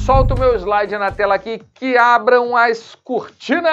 Solta o meu slide na tela aqui, que abram as cortinas!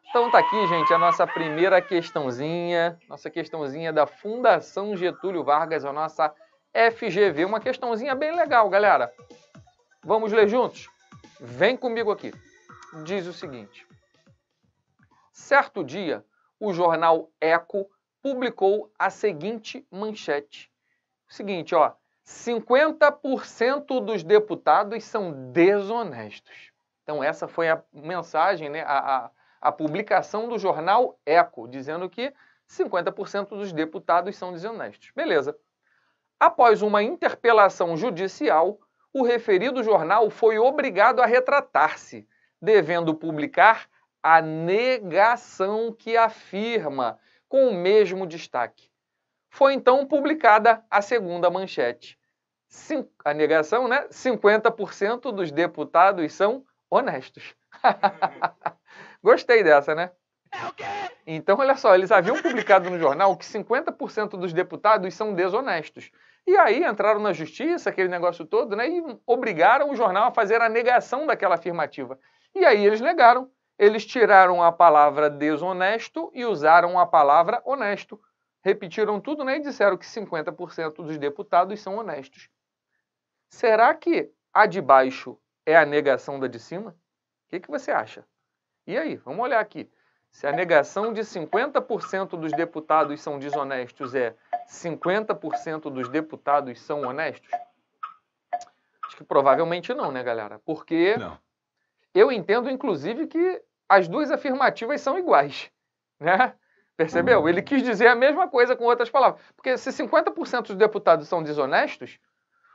Então tá aqui, gente, a nossa primeira questãozinha, da Fundação Getúlio Vargas, a nossa FGV, uma questãozinha bem legal, galera. Vamos ler juntos? Vem comigo aqui. Diz o seguinte: certo dia, o jornal Eco publicou a seguinte manchete. Seguinte, ó, 50% dos deputados são desonestos. Então essa foi a mensagem, né, a publicação do jornal Eco, dizendo que 50% dos deputados são desonestos. Beleza. Após uma interpelação judicial, o referido jornal foi obrigado a retratar-se, devendo publicar a negação que afirma, com o mesmo destaque. Foi então publicada a segunda manchete. A negação, né? 50% dos deputados são honestos. Gostei dessa, né? Então, olha só, eles haviam publicado no jornal que 50% dos deputados são desonestos. E aí entraram na justiça, aquele negócio todo, né? E obrigaram o jornal a fazer a negação daquela afirmativa. E aí eles negaram. Eles tiraram a palavra desonesto e usaram a palavra honesto. Repetiram tudo, né? E disseram que 50% dos deputados são honestos. Será que a de baixo é a negação da de cima? O que você acha? E aí, vamos olhar aqui. Se a negação de 50% dos deputados são desonestos é 50% dos deputados são honestos? Acho que provavelmente não, né, galera? Porque eu entendo, inclusive, que as duas afirmativas são iguais, né? Percebeu? Ele quis dizer a mesma coisa com outras palavras. Porque se 50% dos deputados são desonestos,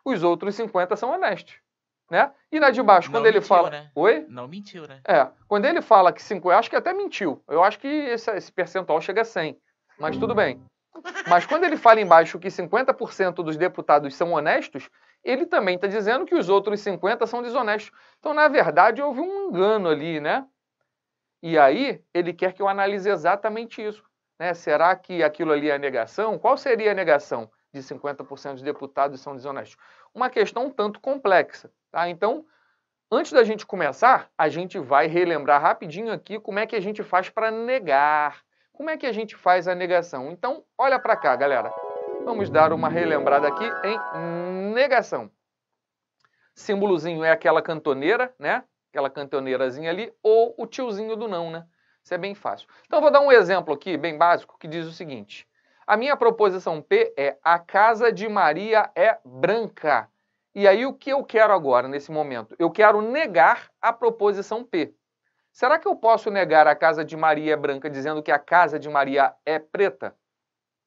os outros 50% são honestos. Né? E na de baixo, quando ele fala... Né? Oi? Não mentiu, né? Quando ele fala que 50%... Eu acho que até mentiu. Eu acho que esse percentual chega a 100%. Mas tudo bem. Mas quando ele fala embaixo que 50% dos deputados são honestos, ele também está dizendo que os outros 50% são desonestos. Então, na verdade, houve um engano ali, né? E aí, ele quer que eu analise exatamente isso. Né? Será que aquilo ali é a negação? Qual seria a negação de 50% dos deputados são desonestos? Uma questão um tanto complexa. Tá? Então, antes da gente começar, a gente vai relembrar rapidinho aqui como é que a gente faz para negar. Como é que a gente faz a negação? Então, olha para cá, galera. Vamos dar uma relembrada aqui em negação. Símbolozinho é aquela cantoneira, né? Aquela cantoneirazinha ali, ou o tiozinho do não, né? Isso é bem fácil. Então, eu vou dar um exemplo aqui, bem básico, que diz o seguinte. A minha proposição P é: a casa de Maria é branca. E aí, o que eu quero agora, nesse momento? Eu quero negar a proposição P. Será que eu posso negar a casa de Maria é branca dizendo que a casa de Maria é preta?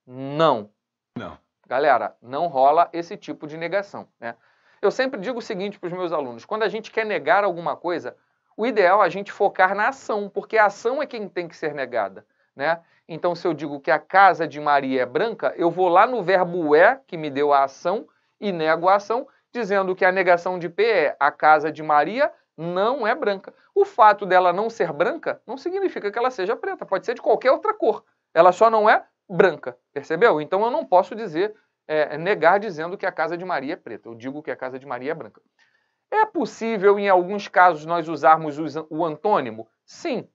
Não. Não. Galera, não rola esse tipo de negação, né? Eu sempre digo o seguinte para os meus alunos: quando a gente quer negar alguma coisa, o ideal é a gente focar na ação, porque a ação é quem tem que ser negada, né? Então, se eu digo que a casa de Maria é branca, eu vou lá no verbo é, que me deu a ação, e nego a ação, dizendo que a negação de P é: a casa de Maria não é branca. O fato dela não ser branca não significa que ela seja preta, pode ser de qualquer outra cor. Ela só não é branca, percebeu? Então eu não posso dizer, negar dizendo que a casa de Maria é preta. Eu digo que a casa de Maria é branca. É possível, em alguns casos, nós usarmos o antônimo? Sim.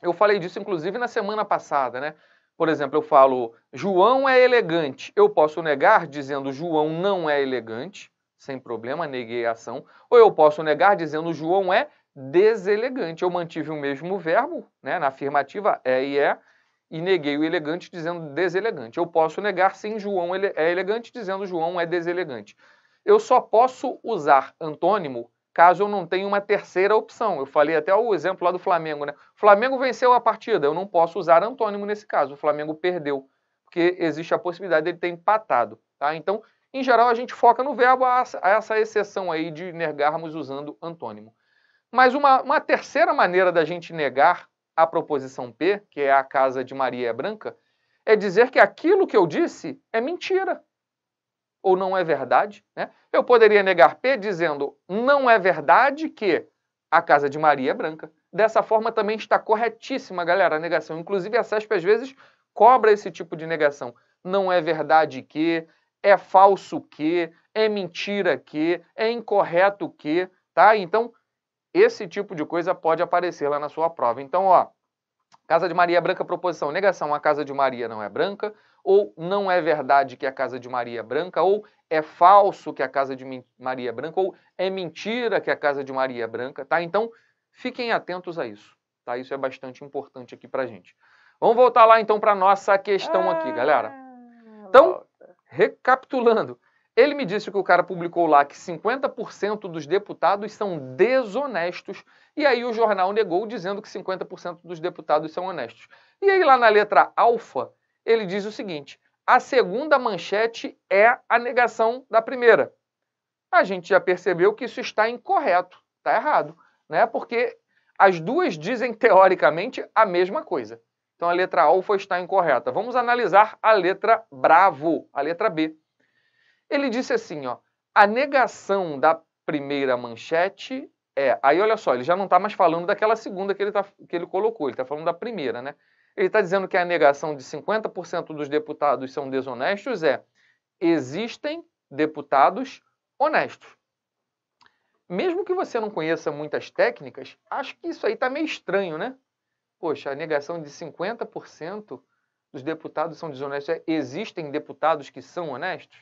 Eu falei disso, inclusive, na semana passada, né? Por exemplo, eu falo, João é elegante. Eu posso negar dizendo João não é elegante, sem problema, neguei a ação. Ou eu posso negar dizendo João é deselegante. Eu mantive o mesmo verbo, né, na afirmativa, é, e neguei o elegante dizendo deselegante. Eu posso negar sim, João é elegante, dizendo João é deselegante. Eu só posso usar antônimo caso eu não tenha uma terceira opção. Eu falei até o exemplo lá do Flamengo, né? O Flamengo venceu a partida, eu não posso usar antônimo nesse caso. O Flamengo perdeu, porque existe a possibilidade dele ter empatado, tá? Então, em geral, a gente foca no verbo, a essa exceção aí de negarmos usando antônimo. Mas uma terceira maneira da gente negar a proposição P, que é a casa de Maria é branca, é dizer que aquilo que eu disse é mentira. Ou não é verdade, né? Eu poderia negar P dizendo não é verdade que a casa de Maria é branca. Dessa forma também está corretíssima, galera, a negação. Inclusive a CESP às vezes cobra esse tipo de negação. Não é verdade que, é falso que, é mentira que, é incorreto que, tá? Então, esse tipo de coisa pode aparecer lá na sua prova. Então, ó, casa de Maria é branca, proposição, negação, a casa de Maria não é branca, ou não é verdade que a casa de Maria é branca, ou é falso que a casa de Maria é branca, ou é mentira que a casa de Maria é branca, tá? Então, fiquem atentos a isso, tá? Isso é bastante importante aqui pra gente. Vamos voltar lá então para nossa questão aqui, galera. Então, recapitulando, ele me disse que o cara publicou lá que 50% dos deputados são desonestos, e aí o jornal negou dizendo que 50% dos deputados são honestos. E aí lá na letra alfa, ele diz o seguinte: a segunda manchete é a negação da primeira. A gente já percebeu que isso está incorreto, está errado, né? Porque as duas dizem teoricamente a mesma coisa. Então a letra alfa está incorreta. Vamos analisar a letra bravo, a letra B. Ele disse assim, ó, a negação da primeira manchete é... Aí olha só, ele já não está mais falando daquela segunda que ele colocou, ele está falando da primeira, né? Ele está dizendo que a negação de 50% dos deputados são desonestos é: existem deputados honestos. Mesmo que você não conheça muitas técnicas, acho que isso aí está meio estranho, né? Poxa, a negação de 50% dos deputados são desonestos. Existem deputados que são honestos?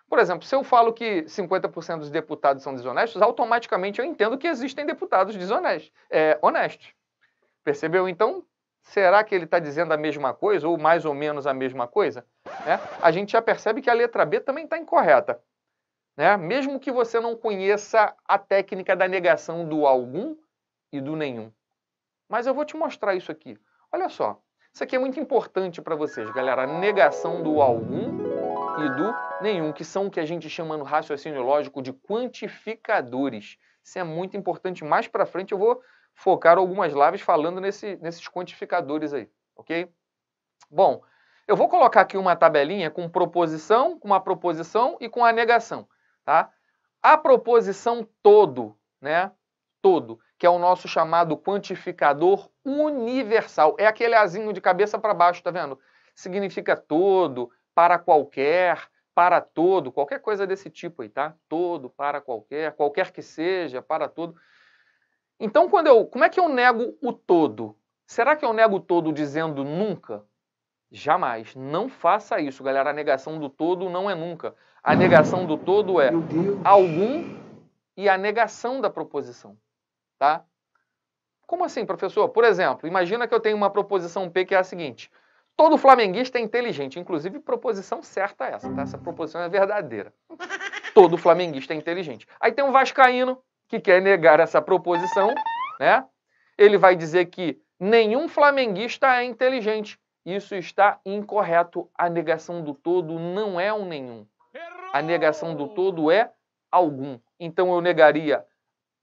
Por exemplo, se eu falo que 50% dos deputados são desonestos, automaticamente eu entendo que existem deputados honestos. Percebeu? Então, será que ele está dizendo a mesma coisa, ou mais ou menos a mesma coisa? A gente já percebe que a letra B também está incorreta. Mesmo que você não conheça a técnica da negação do algum e do nenhum. Mas eu vou te mostrar isso aqui. Olha só, isso aqui é muito importante para vocês, galera. A negação do algum e do nenhum, que são o que a gente chama no raciocínio lógico de quantificadores. Isso é muito importante. Mais para frente eu vou focar algumas lives falando nesses quantificadores aí, ok? Bom, eu vou colocar aqui uma tabelinha com proposição, com uma proposição e com a negação, tá? A proposição todo, todo, que é o nosso chamado quantificador universal. É aquele azinho de cabeça para baixo, tá vendo? Significa todo, para qualquer, para todo, qualquer coisa desse tipo aí, tá? Todo, para qualquer, qualquer que seja, para todo. Então, como é que eu nego o todo? Será que eu nego o todo dizendo nunca? Jamais. Não faça isso, galera. A negação do todo não é nunca. A negação do todo é algum e a negação da proposição. Tá? Como assim, professor? Por exemplo, imagina que eu tenho uma proposição P que é a seguinte: todo flamenguista é inteligente. Inclusive, proposição certa essa, tá? Essa proposição é verdadeira. Todo flamenguista é inteligente. Aí tem um vascaíno que quer negar essa proposição, né? Ele vai dizer que nenhum flamenguista é inteligente. Isso está incorreto. A negação do todo não é um nenhum. A negação do todo é algum. Então eu negaria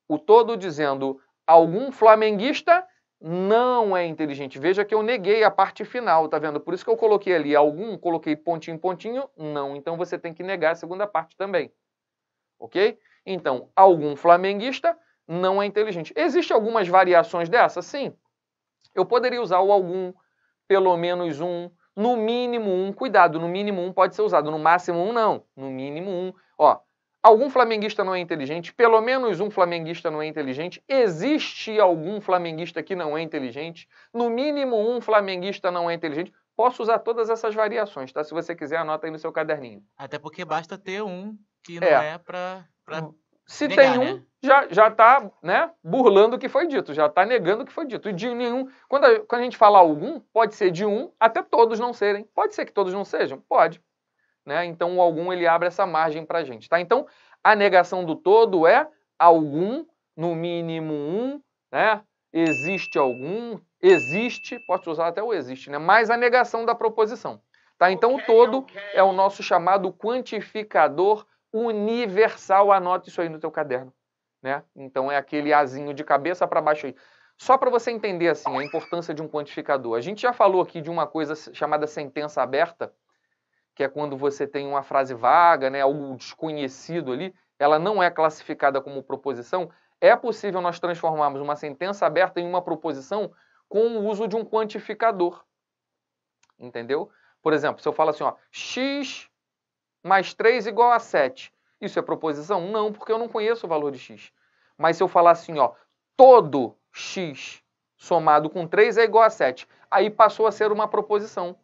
o todo dizendo algum flamenguista não é inteligente. Veja que eu neguei a parte final, tá vendo? Por isso que eu coloquei ali algum, coloquei pontinho, pontinho, não. Então você tem que negar a segunda parte também. Ok? Então, algum flamenguista não é inteligente. Existem algumas variações dessa? Sim. Eu poderia usar o algum, pelo menos um, no mínimo um. Cuidado, no mínimo um pode ser usado, no máximo um não. No mínimo um. Ó, algum flamenguista não é inteligente, pelo menos um flamenguista não é inteligente, existe algum flamenguista que não é inteligente, no mínimo um flamenguista não é inteligente. Posso usar todas essas variações, tá? Se você quiser, anota aí no seu caderninho. Até porque basta ter um que não é para se negar, tem um, né? já está, né, burlando o que foi dito, já está negando o que foi dito. E de nenhum. Quando a gente fala algum, pode ser de um até todos não serem. Pode ser que todos não sejam? Pode. Né? Então o algum ele abre essa margem para a gente. Tá? Então a negação do todo é algum, no mínimo um, né? Existe algum, existe, pode usar até o existe, né? Mais a negação da proposição. Tá? Então o todo é o nosso chamado quantificador universal. Anote isso aí no teu caderno. Né? Então é aquele azinho de cabeça para baixo aí. Só para você entender assim a importância de um quantificador. A gente já falou aqui de uma coisa chamada sentença aberta, que é quando você tem uma frase vaga, né, algo desconhecido ali, ela não é classificada como proposição. É possível nós transformarmos uma sentença aberta em uma proposição com o uso de um quantificador. Entendeu? Por exemplo, se eu falo assim, ó, x mais 3 igual a 7. Isso é proposição? Não, porque eu não conheço o valor de x. Mas se eu falar assim, ó, todo x somado com 3 é igual a 7, aí passou a ser uma proposição.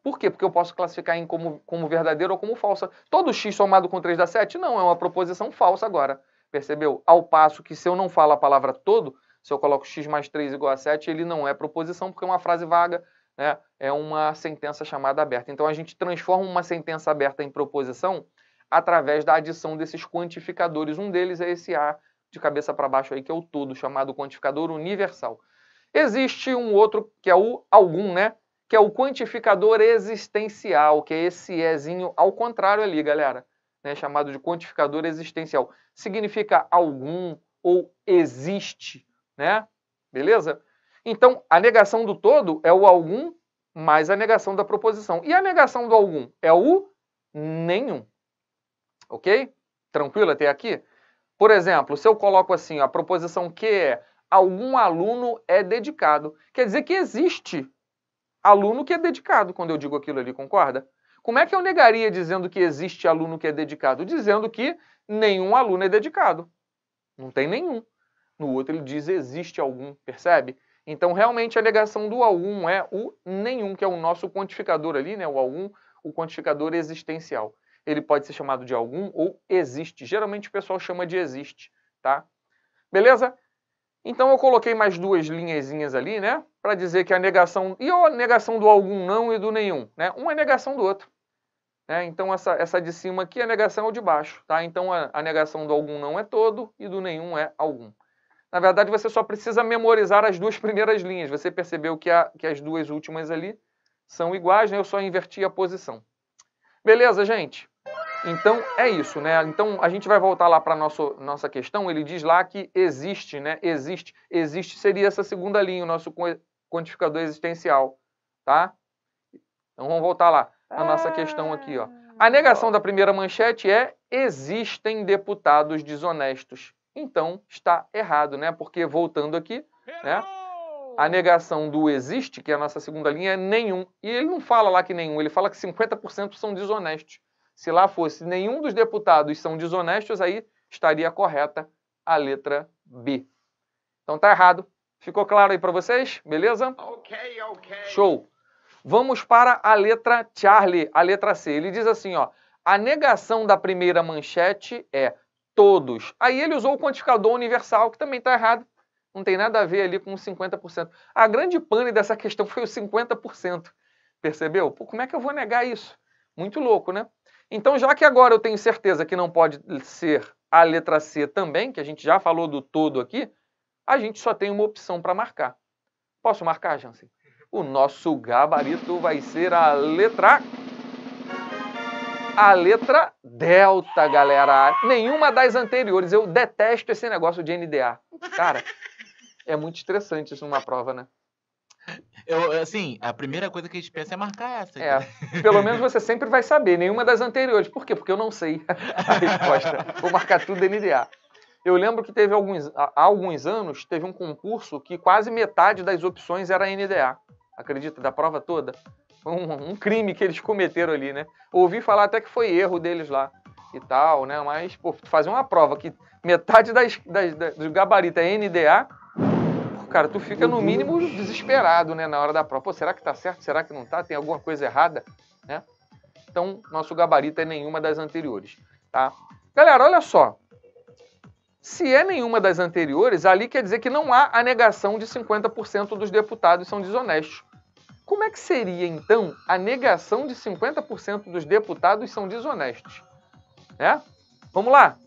Por quê? Porque eu posso classificar em como verdadeiro ou como falsa. Todo x somado com 3 dá 7? Não, é uma proposição falsa agora. Percebeu? Ao passo que se eu não falo a palavra todo, se eu coloco x mais 3 igual a 7, ele não é proposição, porque é uma frase vaga, né? É uma sentença chamada aberta. Então a gente transforma uma sentença aberta em proposição através da adição desses quantificadores. Um deles é esse A de cabeça para baixo aí, que é o todo, chamado quantificador universal. Existe um outro, que é o algum, né? Que é o quantificador existencial, que é esse Ezinho ao contrário ali, galera, né? Chamado de quantificador existencial. Significa algum ou existe, né? Beleza? Então, a negação do todo é o algum mais a negação da proposição. E a negação do algum é o nenhum. Ok? Tranquilo até aqui? Por exemplo, se eu coloco assim, ó, a proposição que é algum aluno é dedicado, quer dizer que existe aluno que é dedicado quando eu digo aquilo ali, concorda? Como é que eu negaria dizendo que existe aluno que é dedicado? Dizendo que nenhum aluno é dedicado. Não tem nenhum. No outro ele diz existe algum, percebe? Então realmente a negação do algum é o nenhum, que é o nosso quantificador ali, né? O algum, o quantificador existencial. Ele pode ser chamado de algum ou existe. Geralmente o pessoal chama de existe, tá? Beleza? Então eu coloquei mais duas linhazinhas ali, né? Para dizer que a negação... E a negação do algum não e do nenhum, né? Um é negação do outro. Né? Então essa de cima aqui é a negação é o de baixo, tá? Então a negação do algum não é todo e do nenhum é algum. Na verdade, você só precisa memorizar as duas primeiras linhas. Você percebeu que as duas últimas ali são iguais, né? Eu só inverti a posição. Beleza, gente? Então, é isso, né? Então, a gente vai voltar lá para a nossa questão. Ele diz lá que existe, né? Existe seria essa segunda linha, o nosso quantificador existencial, tá? Então, vamos voltar lá na nossa questão aqui, ó. A negação da primeira manchete é existem deputados desonestos. Então, está errado, né? Porque, voltando aqui, né? A negação do existe, que é a nossa segunda linha, é nenhum. E ele não fala lá que nenhum, ele fala que 50% são desonestos. Se lá fosse nenhum dos deputados são desonestos, aí estaria correta a letra B. Então tá errado. Ficou claro aí para vocês? Beleza? Ok. Show. Vamos para a letra Charlie, a letra C. Ele diz assim, ó, a negação da primeira manchete é todos. Aí ele usou o quantificador universal, que também está errado. Não tem nada a ver ali com 50%. A grande pane dessa questão foi o 50%. Percebeu? Pô, como é que eu vou negar isso? Muito louco, né? Então, já que agora eu tenho certeza que não pode ser a letra C também, que a gente já falou do todo aqui, a gente só tem uma opção para marcar. Posso marcar, Jansen? O nosso gabarito vai ser a letra delta, galera. Nenhuma das anteriores. Eu detesto esse negócio de NDA. Cara, é muito estressante isso numa prova, né? Assim, a primeira coisa que a gente pensa é marcar essa. Pelo menos você sempre vai saber, nenhuma das anteriores. Por quê? Porque eu não sei a resposta. Vou marcar tudo NDA. Eu lembro que há alguns anos, teve um concurso que quase metade das opções era NDA. Acredita? Da prova toda. Foi um crime que eles cometeram ali, né? Ouvi falar até que foi erro deles lá e tal, né? Mas, pô, fazer uma prova que metade do gabarito é NDA... Cara, tu fica no mínimo desesperado, né, na hora da prova. Pô, será que tá certo? Será que não tá? Tem alguma coisa errada? Né? Então, nosso gabarito é nenhuma das anteriores, tá? Galera, olha só. Se é nenhuma das anteriores, ali quer dizer que não há a negação de 50% dos deputados são desonestos. Como é que seria, então, a negação de 50% dos deputados são desonestos? Né? Vamos lá.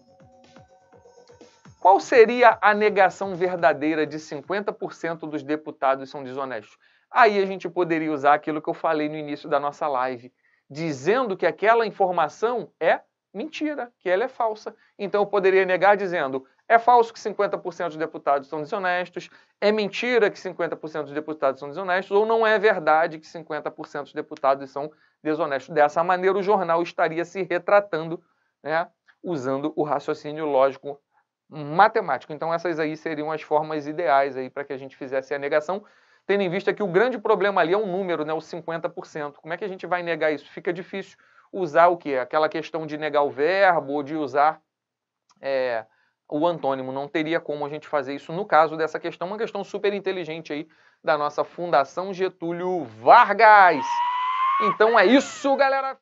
Qual seria a negação verdadeira de 50% dos deputados são desonestos? Aí a gente poderia usar aquilo que eu falei no início da nossa live, dizendo que aquela informação é mentira, que ela é falsa. Então eu poderia negar dizendo, é falso que 50% dos deputados são desonestos, é mentira que 50% dos deputados são desonestos, ou não é verdade que 50% dos deputados são desonestos. Dessa maneira o jornal estaria se retratando, né, usando o raciocínio lógico matemático. Então essas aí seriam as formas ideais aí para que a gente fizesse a negação, tendo em vista que o grande problema ali é o número, né, o 50%. Como é que a gente vai negar isso? Fica difícil. usar o quê? Aquela questão de negar o verbo ou de usar o antônimo. Não teria como a gente fazer isso no caso dessa questão, uma questão super inteligente aí da nossa Fundação Getúlio Vargas. Então é isso, galera!